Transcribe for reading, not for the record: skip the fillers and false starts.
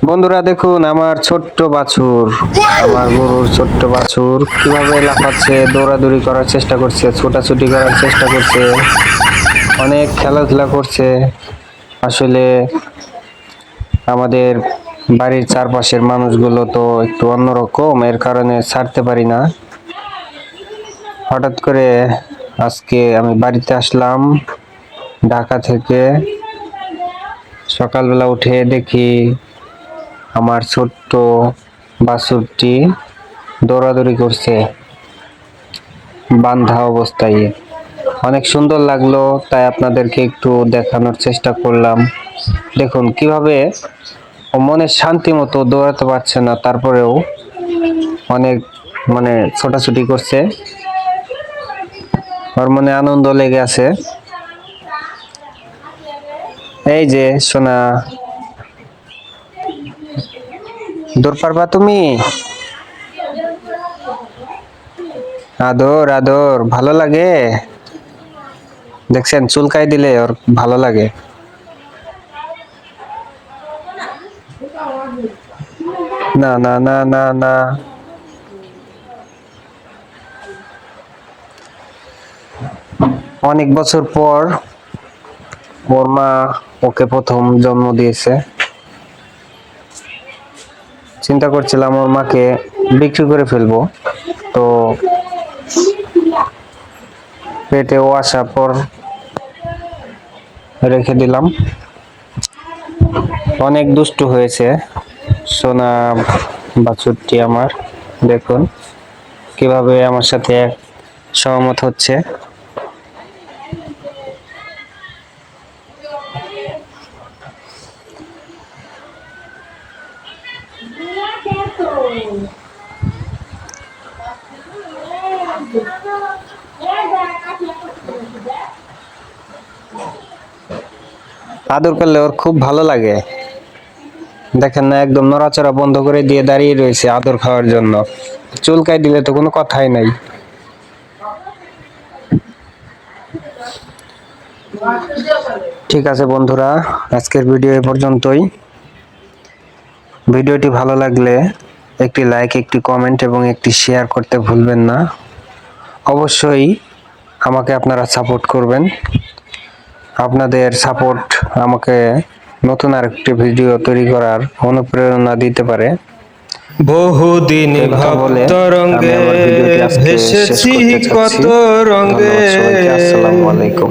বন্ধুরা দেখুন আমার ছোট্ট বাছুর, আমার গরুর ছোট্ট বাছুর কিভাবে লাফাচ্ছে, দৌড়াদৌড়ি করার চেষ্টা করছে, ছোটাছুটি করার চেষ্টা করছে, অনেক খেলাধুলা করছে। আসলে আমাদের বাড়ির চারপাশের মানুষগুলো তো একটু অন্যরকম, এর কারণে ছাড়তে পারি না। হঠাৎ করে আজকে আমি বাড়িতে আসলাম ঢাকা থেকে। সকালবেলা উঠে দেখি আমার ছোট্ট বাছুরটি দৌড়াদৌড়ি করছে বান্ধা অবস্থায়। অনেক সুন্দর লাগলো, তাই আপনাদেরকে একটু দেখানোর চেষ্টা করলাম। দেখুন কিভাবে ও মনের শান্তি মতো দৌড়াতে পারছে না, তারপরেও অনেক ছোটাছুটি করছে, ওর মনে আনন্দ লেগে আছে। এই যে সোনা, দৌড় পারবা তুমি? আদর আদর ভালো লাগে, দেখছেন চুলকাই দিলে ওর ভালো লাগে। না না না না না, অনেক বছর পর ওর মা ওকে প্রথম জন্ম দিয়েছে। চিন্তা করছিলাম ওর মাকে বিক্রি করে ফেলবো, তো পেটে ও আসার পর রেখে দিলাম। অনেক দুষ্টু হয়েছে সোনা বাছুরটি আমার। দেখুন কিভাবে আমার সাথে সহমত হচ্ছে। আদর করলে ওর খুব ভালো লাগে। দেখেন না, একদম নড়াচড়া বন্ধ করে দিয়ে দাঁড়িয়ে রয়েছে আদর খাওয়ার জন্য। চুলকাই দিলে তো কোনো কথাই নাই। ঠিক আছে বন্ধুরা, আজকের ভিডিও এ পর্যন্তই। ভিডিওটি ভালো লাগলে একটি লাইক, একটি কমেন্ট এবং একটি শেয়ার করতে ভুলবেন না। অবশ্যই আমাকে আপনারা সাপোর্ট করবেন। আপনাদের সাপোর্ট আমাকে নতুন আরেকটি ভিডিও তৈরি করার অনুপ্রেরণা দিতে পারে। বহুদিন ভক্তরঙ্গে আমি আমার ভিডিওটি আজকে শেষ ভেসেছি করতে চাচ্ছি। কত রঙ্গে। ধন্যবাদ সবাইকে, আসসালামু আলাইকুম।